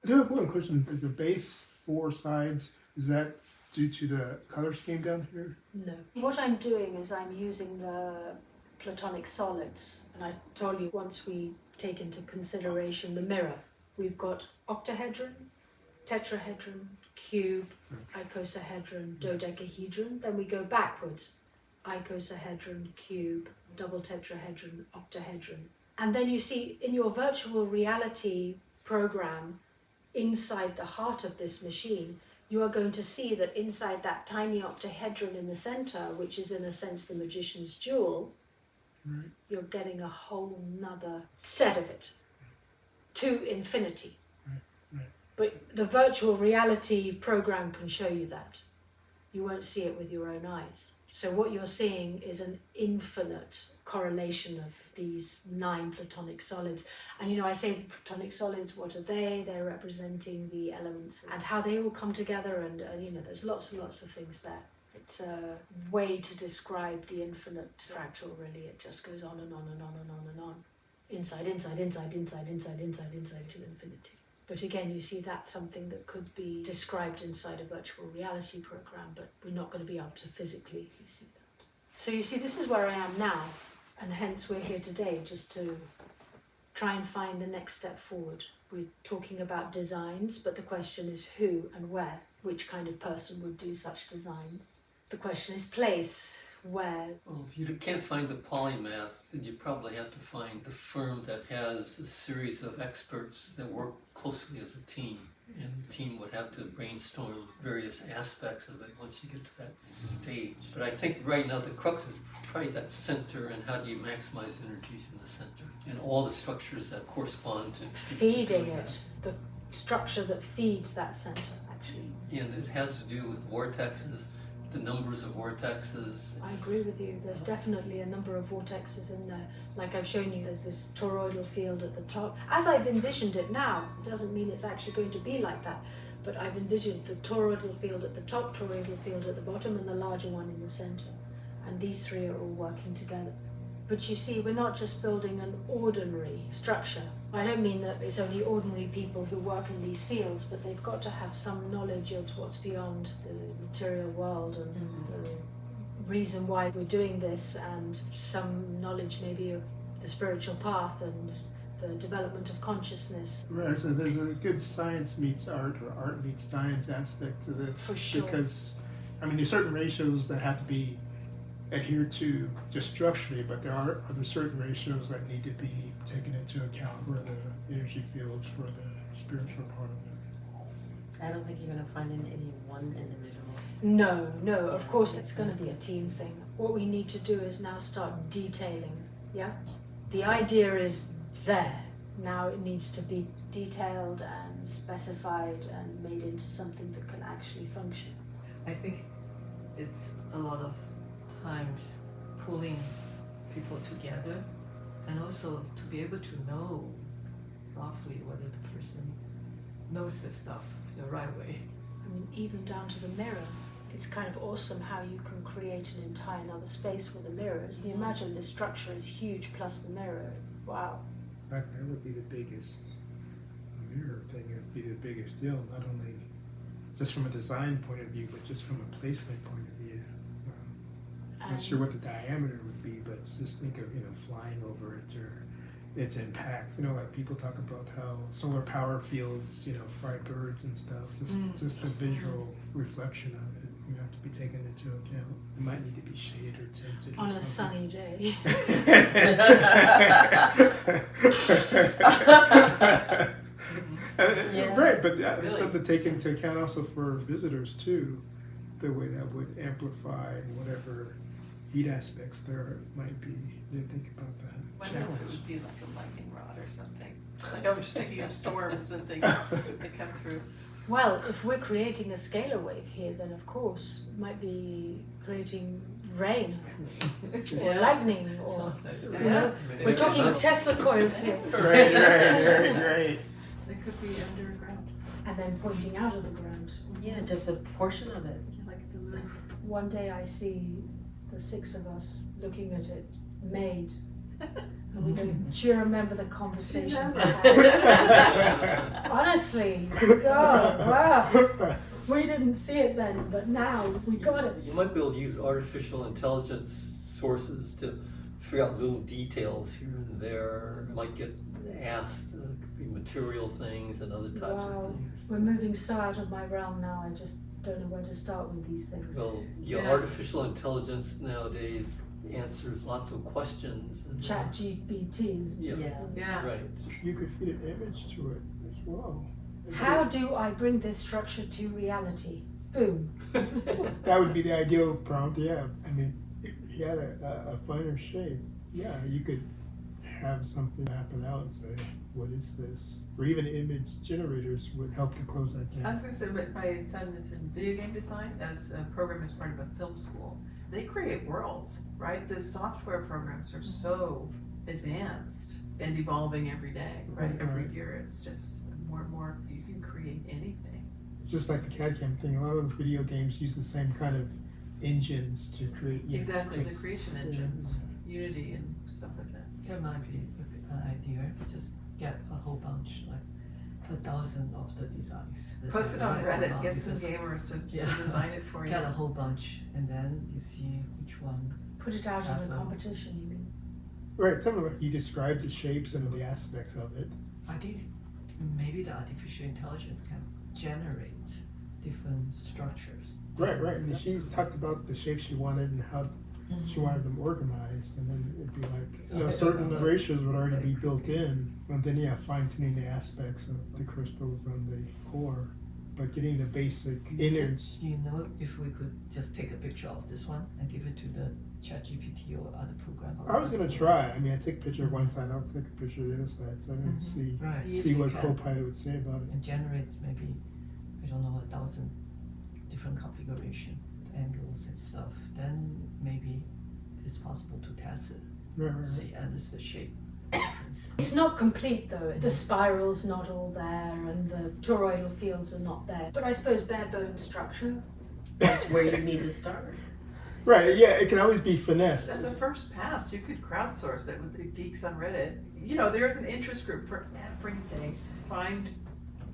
I do have one question. Is the base 4 sides, is that due to the color scheme down here? No. What I'm doing is I'm using the platonic solids. And I told you once we take into consideration the mirror, we've got octahedron, tetrahedron, cube, icosahedron, dodecahedron. Then we go backwards. Icosahedron, cube, double tetrahedron, octahedron. And then you see in your virtual reality program, inside the heart of this machine, you are going to see that inside that tiny octahedron in the center, which is in a sense the magician's jewel, Right. you're getting a whole nother set of it to infinity. Right. But the virtual reality program can show you that. You won't see it with your own eyes. So what you're seeing is an infinite correlation of these 9 platonic solids. And I say platonic solids, what are they? They're representing the elements and how they all come together, and there's lots and lots of things there. It's a way to describe the infinite fractal, really. It just goes on and on and on and on and on. Inside, inside, inside, inside, inside, inside, inside to infinity. But again, you see that's something that could be described inside a virtual reality program, but we're not going to be able to physically see that. So you see, this is where I am now, and hence we're here today just to try and find the next step forward. We're talking about designs, but the question is who and where, which kind of person would do such designs. The question is place, where. Well, if you can't find the polymaths, then you probably have to find the firm that has a series of experts that work closely as a team. And the team would have to brainstorm various aspects of it once you get to that stage. But I think right now the crux is probably that center, and how do you maximize energies in the center, and all the structures that correspond to feeding it, the structure that feeds that center, actually. And it has to do with vortexes, the numbers of vortexes. I agree with you. There's definitely a number of vortexes in there. Like I've shown you, there's this toroidal field at the top. As I've envisioned it now, it doesn't mean it's actually going to be like that, but I've envisioned the toroidal field at the top, toroidal field at the bottom, and the larger one in the center. And these 3 are all working together. But you see, we're not just building an ordinary structure. I don't mean that it's only ordinary people who work in these fields, but they've got to have some knowledge of what's beyond the material world and the reason why we're doing this, and some knowledge maybe of the spiritual path and the development of consciousness. Right, so there's a good science meets art, or art meets science aspect to this. For sure. Because, there's certain ratios that have to be adhered to just structurally, but there are other certain ratios that need to be taken into account for the energy fields, for the spiritual part of it. I don't think you're going to find in any one individual. No, of course it's going to be a team thing. What we need to do is now start detailing, yeah? The idea is there. Now it needs to be detailed and specified and made into something that can actually function. I think it's a lot of times pulling people together, and also to be able to know roughly whether the person knows this stuff the right way. Even down to the mirror. It's kind of awesome how you can create an entire another space with the mirrors. You imagine this structure is huge plus the mirror. Wow. In fact, that would be the biggest, the mirror thing would be the biggest deal, not only just from a design point of view, but just from a placement point of view. I'm not sure what the diameter would be, but just think of, flying over it, or its impact. Like people talk about how solar power fields, fry birds and stuff. Just the visual reflection of it, have to be taken into account. It might need to be shaded or tinted. On a sunny day. Right, but it's something to take into account also for visitors too. The way that would amplify whatever heat aspects there might be. I didn't think about that. I wonder if it would be like a lightning rod or something. Like I was just thinking of storms and things that come through. Well, if we're creating a scalar wave here, then of course it might be creating rain or lightning, or we're talking Tesla coils here. Right. It could be underground. And then pointing out of the ground. Yeah, just a portion of it. Like the roof. One day I see the 6 of us looking at it made. And we go, do you remember the conversation? we had?" Honestly, God, wow. We didn't see it then, but now we got it. You might be able to use artificial intelligence sources to figure out little details here and there. You might get asked, could be material things and other types Wow. of things. We're moving so out of my realm now, I just don't know where to start with these things. Well, Yeah. artificial intelligence nowadays answers lots of questions. And, ChatGPT is just. Yeah. Yeah. Right. You could feed an image to it as well. How do I bring this structure to reality? Boom. That would be the ideal prompt, yeah. I mean, if you had a finer shape, yeah, you could have something happen out and say, what is this? Or even image generators would help to close that I gap. was gonna say, but my son is in video game design as a program as part of a film school. They create worlds, right? The software programs are so advanced and evolving every day, right? Right. Every year, it's just more and more, you can create anything. Just like the CAD CAM thing, a lot of those video games use the same kind of engines to create. Exactly, the create- creation engines, Unity and stuff like that. There might be an idea, just get a whole bunch, like 1,000 of the designs. that Post you it on write Reddit, about, get some because- gamers to Yeah. design it for you. Get a whole bunch, and then you see which one. Put it out as a Awesome. competition, you mean? Right, something like you described the shapes and the aspects of it. I think maybe the artificial intelligence can generate different structures. Right, right. And she talked about the shapes she wanted and how she wanted them organized, and then it'd be like, certain ratios would already be built in, and then fine tuning the aspects of the crystals on the core, but getting the basic innards. Do you know if we could just take a picture of this one and give it to the ChatGPT or other program? I was gonna try. I mean, I took a picture of one side, I'll take a picture of the other side, so I didn't see Right. see what You can- Copilot would say about it. It generates maybe, I don't know, 1,000 different configuration angles and stuff. Then maybe it's possible to test it, Right, right, right. see, and it's the shape difference. It's not complete though. The spiral's not all there and the toroidal fields are not there. But I suppose bare bone structure. That's where you need to start. Right, yeah, it can always be finessed. As a first pass, you could crowdsource it with the geeks on Reddit. You know, there's an interest group for everything. Find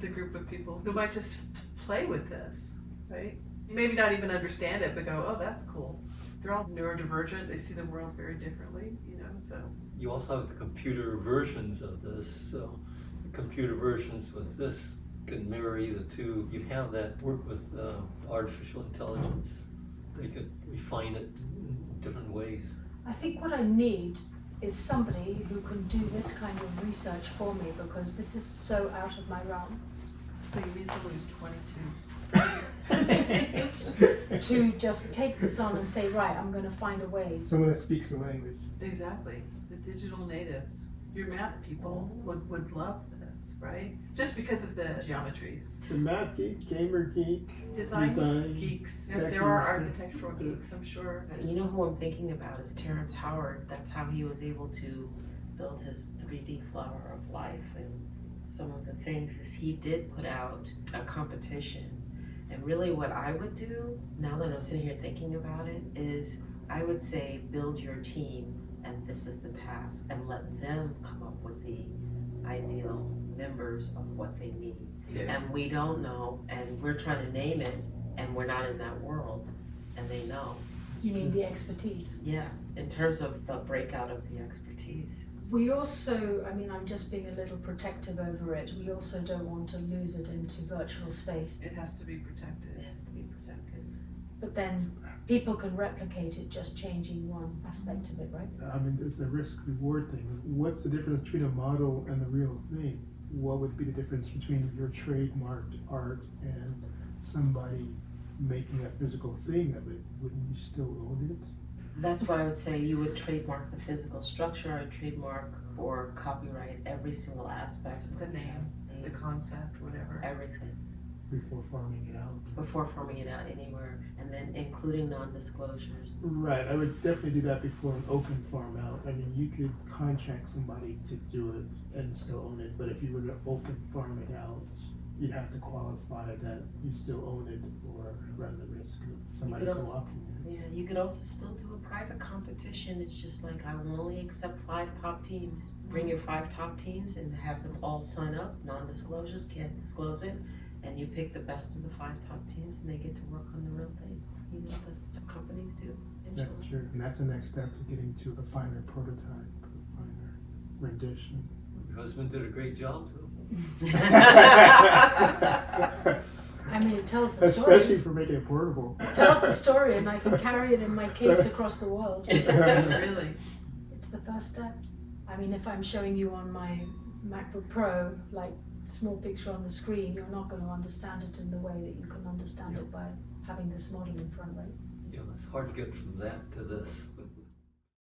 the group of people who might just play with this, right? Maybe not even understand it, but go, oh, that's cool. They're all neurodivergent. They see the world very differently, so. You also have the computer versions of this, so the computer versions with this can marry the two. You have that work with artificial intelligence. They could refine it in different ways. I think what I need is somebody who can do this kind of research for me because this is so out of my realm. So you need someone who's 22. To just take this on and say, right, I'm going to find a way. Someone that speaks the language. Exactly. The digital natives. Your math people would love this, right? Just because of the geometries. The math geek, gamer geek, Design geeks. tech There are geeks. architectural geeks, I'm sure. You know who I'm thinking about is Terrence Howard. That's how he was able to build his 3D flower of life. And some of the things is he did put out a competition. And really what I would do, now that I'm sitting here thinking about it, is I would say build your team and this is the task and let them come up with the ideal members of what they need. Yeah. And we don't know, and we're trying to name it, and we're not in that world, and they know. You mean the expertise. Yeah, in terms of the breakout of the expertise. We also, I mean, I'm just being a little protective over it. We also don't want to lose it into virtual space. It has to be protected. It has to be protected. But then people can replicate it just changing one aspect of it, right? I mean, it's a risk-reward thing. What's the difference between a model and the real thing? What would be the difference between your trademarked art and somebody making a physical thing of it? Wouldn't you still own it? That's why I would say you would trademark the physical structure, or trademark or copyright every single aspect. The name, the concept, whatever. Everything. Before farming it out. Before forming it out anywhere, and then including non-disclosures. Right, I would definitely do that before an open farm out. I mean, you could contract somebody to do it and still own it, but if you were to open farm it out, you have to qualify that you still own it or run the risk of somebody could also- co-opting it. Yeah, you could also still do a private competition. It's just like, I will only accept 5 top teams. Bring your 5 top teams and have them all sign up. Non-disclosures, can't disclose it. And you pick the best of the 5 top teams and they get to work on the real thing. You know, that's what companies do. That's true, and that's the next step to getting to a finer prototype, a finer rendition. Your husband did a great job, though. I mean, it tells the story. Especially for making it portable. It tells the story, and I can carry it in my case across the world. Really? It's the first step. I mean, if I'm showing you on my MacBook Pro, like small picture on the screen, you're not going to understand it in the way that you can understand it by having this model in front of you. You know, it's hard to get from that to this.